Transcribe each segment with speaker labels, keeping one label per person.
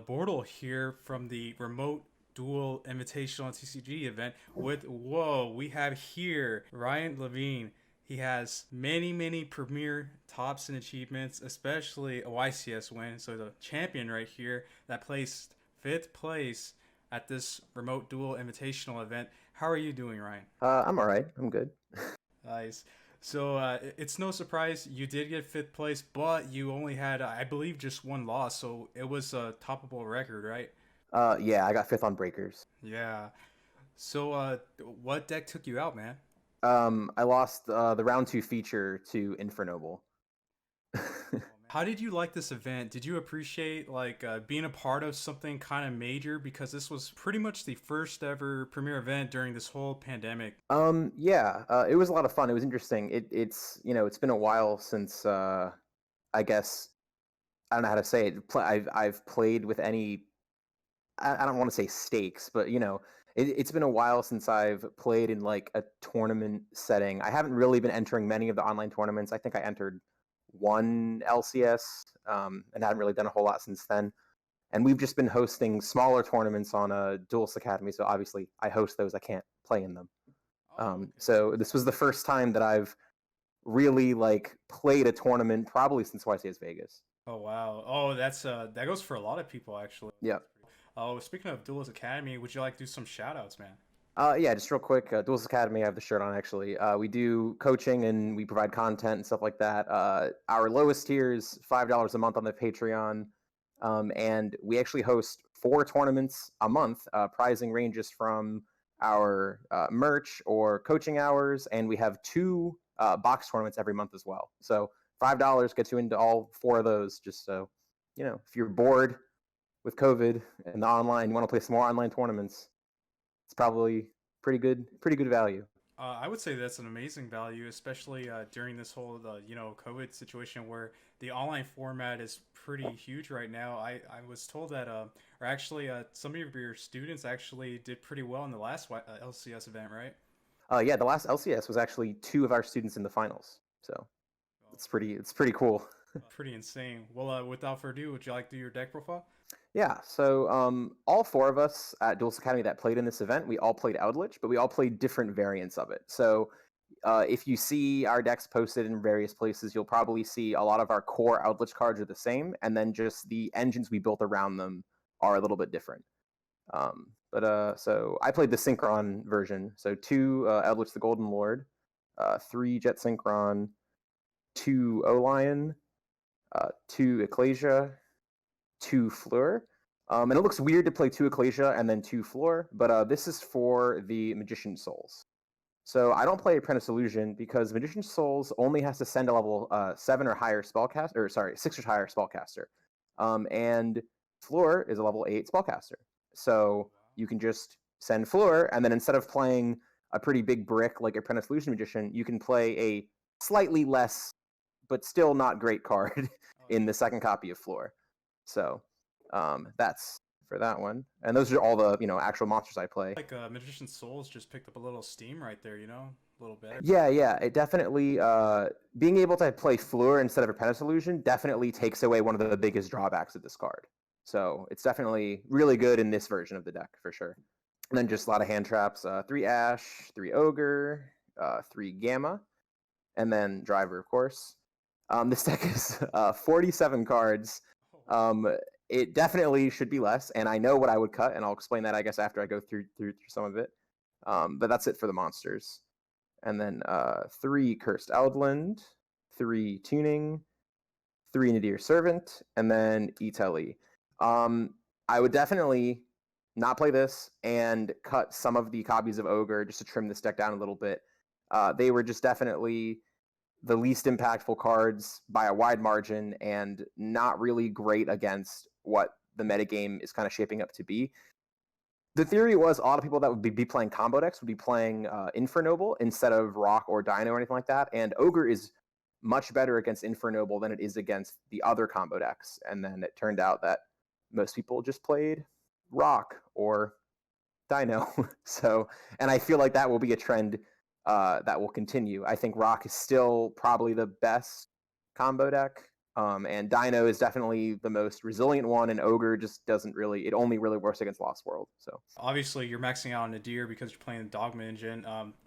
Speaker 1: BORTLE here from the Remote Duel Invitational TCG event with, whoa, we have here Ryan Levine. He has many premier tops and achievements, especially a YCS win. So the champion right here that placed fifth place at this Remote Duel Invitational event. How are you doing, Ryan?
Speaker 2: I'm all right. I'm good.
Speaker 1: Nice. So it's no surprise you did get fifth place, but you only had, I believe, just one loss. So it was a toppable record, right?
Speaker 2: Yeah, I got fifth on breakers.
Speaker 1: Yeah. So what deck took you out, man?
Speaker 2: I lost the round two feature to Infernoble.
Speaker 1: How did you like this event? Did you appreciate like being a part of something kind of major because this was pretty much the first ever premiere event during this whole pandemic?
Speaker 2: Yeah, it was a lot of fun. It was interesting. It's been a while since I guess I don't know how to say it. I've played with any. I don't want to say stakes, but it's been a while since I've played in like a tournament setting. I haven't really been entering many of the online tournaments. I think I entered one LCS, and haven't really done a whole lot since then. And we've just been hosting smaller tournaments on Duelist Academy. So obviously, I host those. I can't play in them.
Speaker 1: Oh, okay.
Speaker 2: So this was the first time that I've really like played a tournament, probably since YCS Vegas.
Speaker 1: Oh wow. Oh, that goes for a lot of people actually.
Speaker 2: Yeah.
Speaker 1: Oh, speaking of Duelist Academy, would you like to do some shout outs, man?
Speaker 2: Yeah, just real quick, Duelist Academy, I have the shirt on actually. We do coaching and we provide content and stuff like that. Our lowest tier is $5 a month on the Patreon. And we actually host 4 tournaments a month. Pricing ranges from our merch or coaching hours, and we have 2 box tournaments every month as well. So $5 gets you into all 4 of those. Just so if you're bored with COVID and the online, you want to play some more online tournaments, it's probably pretty good value.
Speaker 1: I would say that's an amazing value, especially during this whole COVID situation where the online format is pretty huge right now. I was told that or actually some of your students actually did pretty well in the last LCS event, right?
Speaker 2: Yeah, the last LCS was actually 2 of our students in the finals, so
Speaker 1: Well,
Speaker 2: it's pretty cool.
Speaker 1: pretty insane. Well, without further ado, would you like to do your deck profile?
Speaker 2: Yeah, so all 4 of us at Duelist Academy that played in this event, we all played Eldlich, but we all played different variants of it. So if you see our decks posted in various places, you'll probably see a lot of our core Eldlich cards are the same, and then just the engines we built around them are a little bit different. But so I played the Synchron version, so 2 Eldlich the Golden Lord, 3 Jet Synchron, 2 Olion, 2 Ecclesia, 2 Fleur. And it looks weird to play 2 Ecclesia and then 2 Fleur, but this is for the Magician Souls. So I don't play Apprentice Illusion because Magician Souls only has to send a level 7 or higher spellcaster, or sorry, 6 or higher spellcaster. And Fleur is a level 8 spellcaster. So you can just send Fleur, and then instead of playing a pretty big brick like Apprentice Illusion Magician, you can play a slightly less, but still not great card
Speaker 1: Oh
Speaker 2: in
Speaker 1: yeah.
Speaker 2: the second copy of Fleur. So that's for that one. And those are all the actual monsters I play.
Speaker 1: Like Magician Souls just picked up a little steam right there, a little better.
Speaker 2: Yeah, it definitely being able to play Fleur instead of Apprentice Illusion definitely takes away one of the biggest drawbacks of this card. So it's definitely really good in this version of the deck for sure. And then just a lot of hand traps: 3 Ash, 3 Ogre, 3 Gamma, and then Driver, of course. This deck is 47 cards.
Speaker 1: Oh wow.
Speaker 2: Um, it definitely should be less, and I know what I would cut, and I'll explain that I guess after I go through some of it. But that's it for the monsters. And then 3 Cursed Eldland, 3 Tuning, 3 Nadir Servant, and then Italy. I would definitely not play this and cut some of the copies of Ogre just to trim this deck down a little bit. They were just definitely the least impactful cards by a wide margin and not really great against what the metagame is kind of shaping up to be. The theory was a lot of people that would be playing combo decks would be playing Infernoble instead of Rock or Dino or anything like that. And Ogre is much better against Infernoble than it is against the other combo decks. And then it turned out that most people just played Rock or Dino. So, and I feel like that will be a trend that will continue. I think Rock is still probably the best combo deck, And Dino is definitely the most resilient one, and Ogre just doesn't really, it only really works against Lost World. So
Speaker 1: Obviously, you're maxing out on Nadir because you're playing the Dogma engine,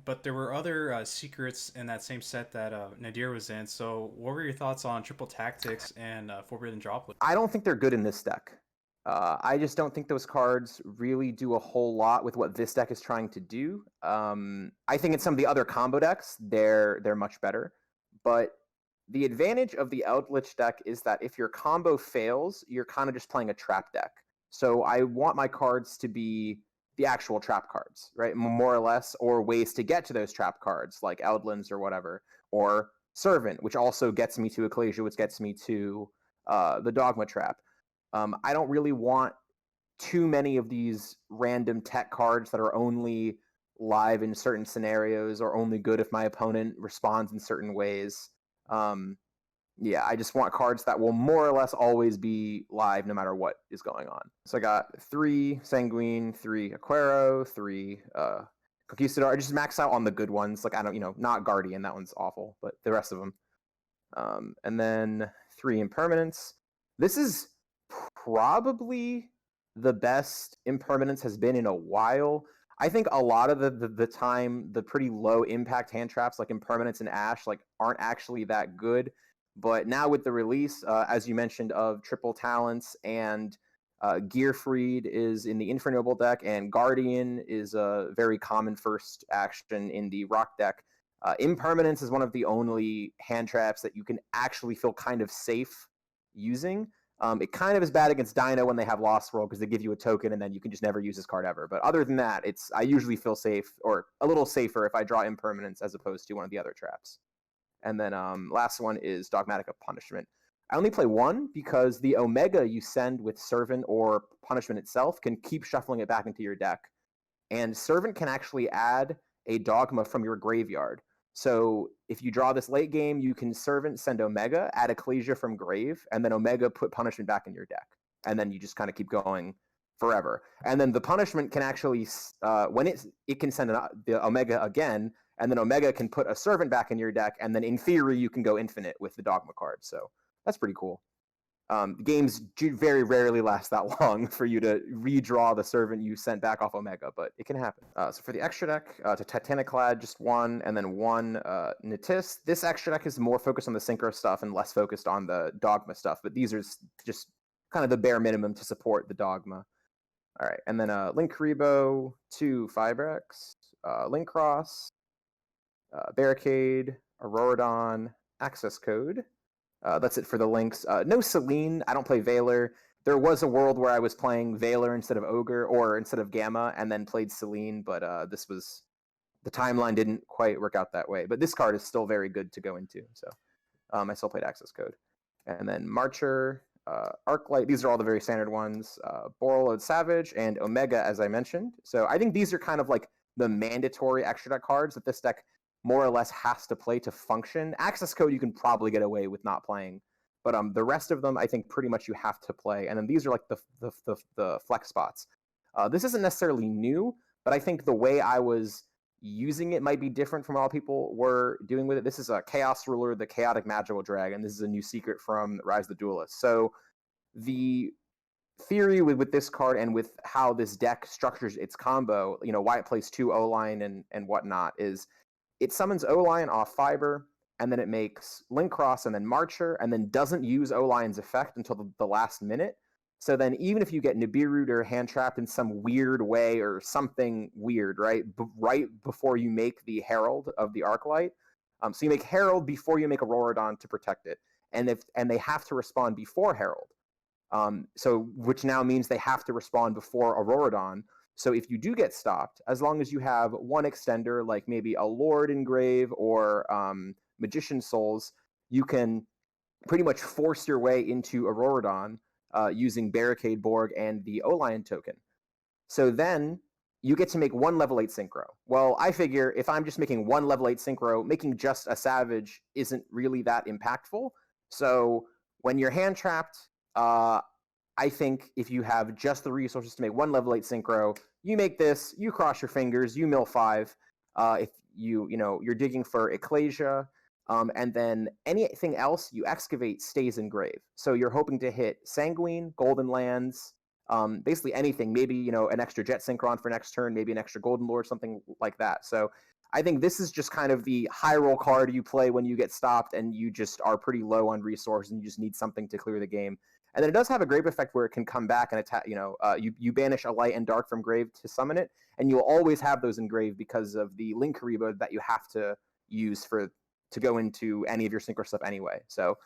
Speaker 1: but there were other secrets in that same set that Nadir was in. So, what were your thoughts on Triple Tactics and Forbidden Droplet?
Speaker 2: I don't think they're good in this deck. I just don't think those cards really do a whole lot with what this deck is trying to do. I think in some of the other combo decks, they're much better. But the advantage of the Eldlich deck is that if your combo fails, you're kind of just playing a trap deck. So I want my cards to be the actual trap cards, right? More or less, or ways to get to those trap cards, like Eldlin's or whatever, or Servant, which also gets me to Ecclesia, which gets me to the Dogma trap. I don't really want too many of these random tech cards that are only live in certain scenarios or only good if my opponent responds in certain ways. Yeah, I just want cards that will more or less always be live no matter what is going on. So I got 3 Sanguine, 3 Aquero, 3 Conquistador. I just max out on the good ones. Like, I don't, not Guardian, that one's awful, but the rest of them. And then 3 Impermanence. This is probably the best Impermanence has been in a while. I think a lot of the time, the pretty low impact hand traps like Impermanence and Ash like aren't actually that good. But now with the release, as you mentioned, of Triple Talents and Gearfried is in the Infernoble deck, and Guardian is a very common first action in the Rock deck. Impermanence is one of the only hand traps that you can actually feel kind of safe using. It kind of is bad against Dino when they have Lost World because they give you a token and then you can just never use this card ever. But other than that, I usually feel safe or a little safer if I draw Impermanence as opposed to one of the other traps. And then last one is Dogmatika Punishment. I only play 1 because the Omega you send with Servant or Punishment itself can keep shuffling it back into your deck. And Servant can actually add a Dogma from your graveyard. So if you draw this late game, you can Servant, send Omega, add Ecclesia from grave, and then Omega put Punishment back in your deck. And then you just kind of keep going forever. And then the Punishment can actually, when it can send the Omega again, and then Omega can put a Servant back in your deck, and then in theory you can go infinite with the Dogma card. So that's pretty cool. Games very rarely last that long for you to redraw the Servant you sent back off Omega, but it can happen. So for the extra deck, to Titaniclad, just 1, and then 1 Natis. This extra deck is more focused on the Synchro stuff and less focused on the Dogma stuff, but these are just kind of the bare minimum to support the Dogma. All right, and then Linkuriboh, 2 Fibrex, Link Cross, Barricade, Auroradon, Access Code. That's it for the links. No Selene. I don't play Valor. There was a world where I was playing Valor instead of Ogre or instead of Gamma and then played Selene, but the timeline didn't quite work out that way. But this card is still very good to go into. So I still played Access Code. And then Marcher, Arclight. These are all the very standard ones. BORTLE, Savage, and Omega, as I mentioned. So I think these are kind of like the mandatory extra deck cards that this deck more or less has to play to function. Access Code you can probably get away with not playing, but the rest of them I think pretty much you have to play. And then these are like the flex spots. This isn't necessarily new, but I think the way I was using it might be different from what people were doing with it. This is a Chaos Ruler, the Chaotic Magical Dragon. This is a new secret from Rise of the Duelist. So the theory with this card and with how this deck structures its combo, why it plays 2 O-line and whatnot, is it summons O-Line off Fiber, and then it makes Link Cross and then Marcher, and then doesn't use O-Line's effect until the last minute. So then even if you get Nibiru or hand trapped in some weird way or something weird, right, right before you make the Herald of the Arclight, so you make Herald before you make Auroradon to protect it, and they have to respond before Herald. So which now means they have to respond before Auroradon. So if you do get stopped, as long as you have 1 extender, like maybe a Lord Engrave or Magician Souls, you can pretty much force your way into Auroradon using Barricade Borg and the O-Lion token. So then you get to make 1 level 8 Synchro. Well, I figure if I'm just making 1 level 8 Synchro, making just a Savage isn't really that impactful. So when you're hand trapped, I think if you have just the resources to make 1 level 8 Synchro, you make this, you cross your fingers, you mill 5. If you're digging for Ecclesia, And then anything else you excavate stays engraved. So you're hoping to hit Sanguine, Golden Lands, basically anything. Maybe, you know, an extra Jet Synchron for next turn, maybe an extra Golden Lord, something like that. So I think this is just kind of the high roll card you play when you get stopped and you just are pretty low on resource and you just need something to clear the game. And then it does have a grave effect where it can come back and attack. You know, you banish a light and dark from grave to summon it, and you'll always have those engraved because of the Link Karibo that you have to use to go into any of your synchro stuff anyway. So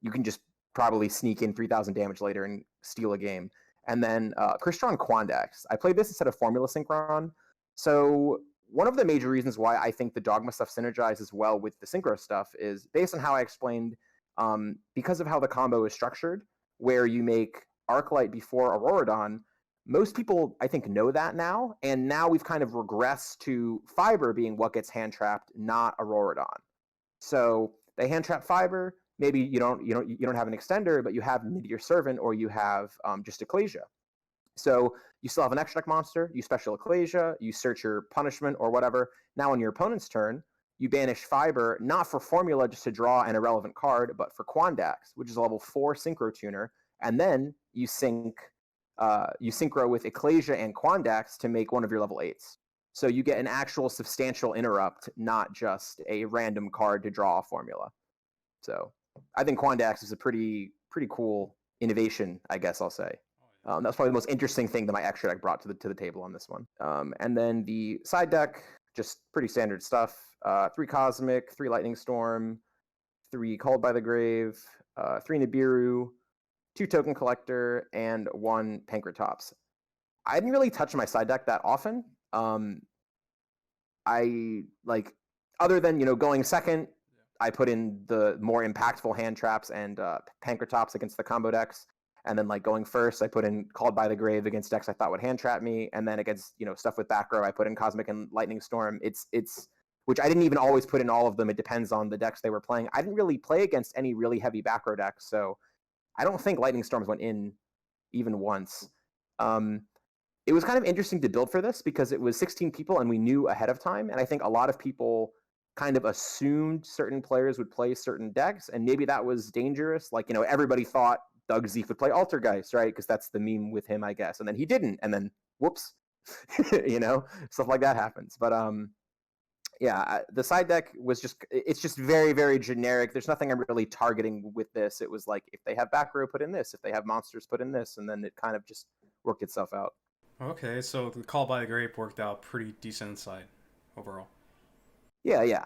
Speaker 2: you can just probably sneak in 3,000 damage later and steal a game. And then Crystron Quandax. I played this instead of Formula Synchron. So one of the major reasons why I think the Dogma stuff synergizes well with the synchro stuff is based on how I explained, because of how the combo is structured, where you make Arclight before Auroradon. Most people, I think, know that now, and now we've kind of regressed to Fiber being what gets hand trapped, not Auroradon. So they hand trap Fiber. Maybe you don't have an extender, but you have Meteor Servant, or you have just Ecclesia. So you still have an extra deck monster. You special Ecclesia. You search your punishment or whatever. Now on your opponent's turn, you banish Fiber, not for formula just to draw an irrelevant card, but for Quandax, which is a level 4 synchro tuner, and then you synchro with Ecclesia and Quandax to make one of your level 8s. So you get an actual substantial interrupt, not just a random card to draw a formula. So I think Quandax is a pretty cool innovation, I guess I'll say. That's probably the most interesting thing that my extra deck brought to the table on this one. And then the side deck, just pretty standard stuff. 3 Cosmic, 3 Lightning Storm, 3 Called by the Grave, 3 Nibiru, 2 Token Collector, and 1 Pankratops. I didn't really touch my side deck that often. I like, other than, you know, going second, I put in the more impactful hand traps and Pankratops against the combo decks. And then, like, going first, I put in Called by the Grave against decks I thought would hand trap me. And then against, you know, stuff with back row, I put in Cosmic and Lightning Storm. It's which I didn't even always put in all of them. It depends on the decks they were playing. I didn't really play against any really heavy back row decks, so I don't think Lightning Storms went in even once. It was kind of interesting to build for this because it was 16 people and we knew ahead of time. And I think a lot of people kind of assumed certain players would play certain decks, and maybe that was dangerous. Like, you know, everybody thought Doug Zeef would play Altergeist, right? Because that's the meme with him, I guess. And then he didn't, and then whoops, you know, stuff like that happens. But yeah, the side deck was it's just very, very generic. There's nothing I'm really targeting with this. It was like, if they have back row, put in this. If they have monsters, put in this. And then it kind of just worked itself out.
Speaker 1: Okay, so the Call by the Grave worked out pretty decent inside overall.
Speaker 2: Yeah.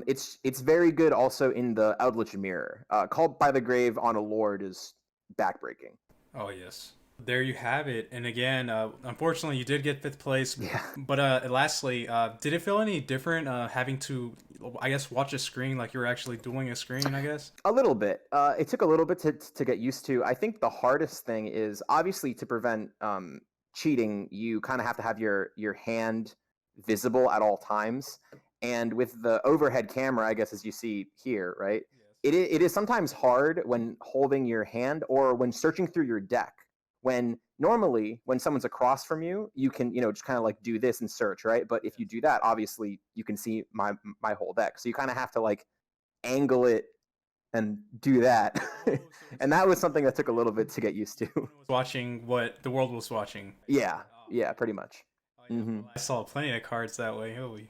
Speaker 2: It's very good also in the Eldlich Mirror. Called by the Grave on a Lord is backbreaking.
Speaker 1: Oh, yes. There you have it. And again, unfortunately, you did get 5th place.
Speaker 2: Yeah.
Speaker 1: But lastly, did it feel any different having to, I guess, watch a screen like you were actually doing a screen, I guess?
Speaker 2: A little bit. It took a little bit to get used to. I think the hardest thing is, obviously, to prevent cheating, you kind of have to have your hand visible at all times. And with the overhead camera, I guess, as you see here, right? Yes. It is sometimes hard when holding your hand or when searching through your deck. When normally, when someone's across from you, you can, you know, just kind of like do this and search, right? But if you do that, obviously, you can see my whole deck. So you kind of have to like angle it and do that. And that was something that took a little bit to get used to.
Speaker 1: Watching what the world was watching.
Speaker 2: Yeah, pretty much.
Speaker 1: Mm-hmm. I saw plenty of cards that way. Holy.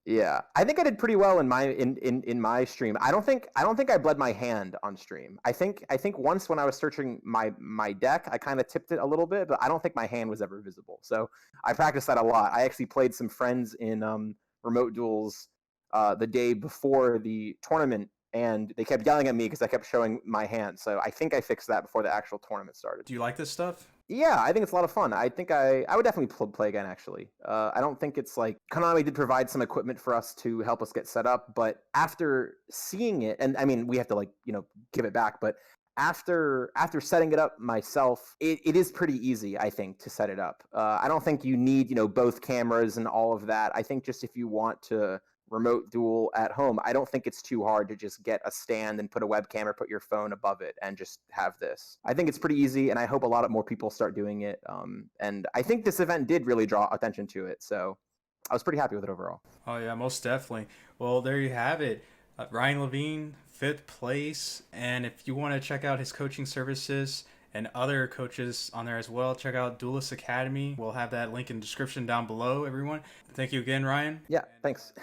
Speaker 2: Yeah, I think I did pretty well in my stream. I don't think I bled my hand on stream. I think once when I was searching my deck, I kind of tipped it a little bit, but I don't think my hand was ever visible. So I practiced that a lot. I actually played some friends in remote duels the day before the tournament, and they kept yelling at me because I kept showing my hand. So I think I fixed that before the actual tournament started.
Speaker 1: Do you like this stuff?
Speaker 2: Yeah, I think it's a lot of fun. I think I would definitely play again, actually. I don't think it's like... Konami did provide some equipment for us to help us get set up, but after seeing it, and I mean, we have to, like, you know, give it back, but after setting it up myself, it is pretty easy, I think, to set it up. I don't think you need, you know, both cameras and all of that. I think just if you want to remote duel at home, I don't think it's too hard to just get a stand and put a webcam or put your phone above it and just have this. I think it's pretty easy, and I hope a lot more people start doing it. And I think this event did really draw attention to it, so I was pretty happy with it overall.
Speaker 1: Oh yeah, most definitely. Well, there you have it. Ryan Levine, 5th place. And if you want to check out his coaching services and other coaches on there as well, check out Duelist Academy. We'll have that link in the description down below, everyone. Thank you again, Ryan.
Speaker 2: Yeah, thanks.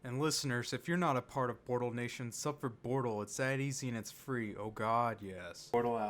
Speaker 1: And listeners, if you're not a part of BORTLE Nation, sub for BORTLE. It's that easy and it's free. Oh God, yes. BORTLE out.